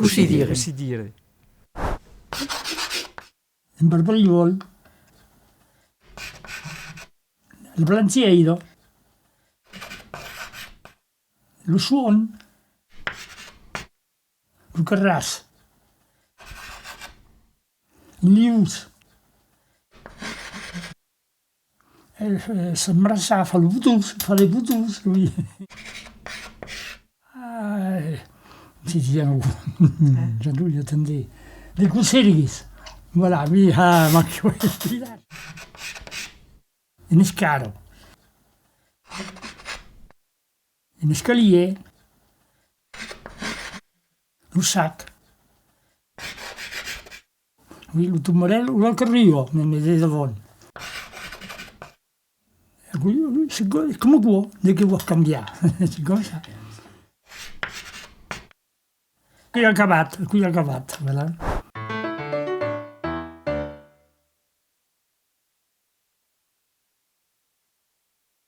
Così dire. Così dire. Il barbagliolo, il blanziero, lo suono, il carras, il lius, s'abbracciava, fa le putus, lui. Si dicevano, già lui attendeva, le cuserigis, voilà, lui, ma che vuoi dire? In scalo, in scalier, lo sac, oui, lo tumorello, lo carrio, mi vedete voi. E lui, come può, di che vuoi cambiare, cosa? Qui ha acabat, voilà.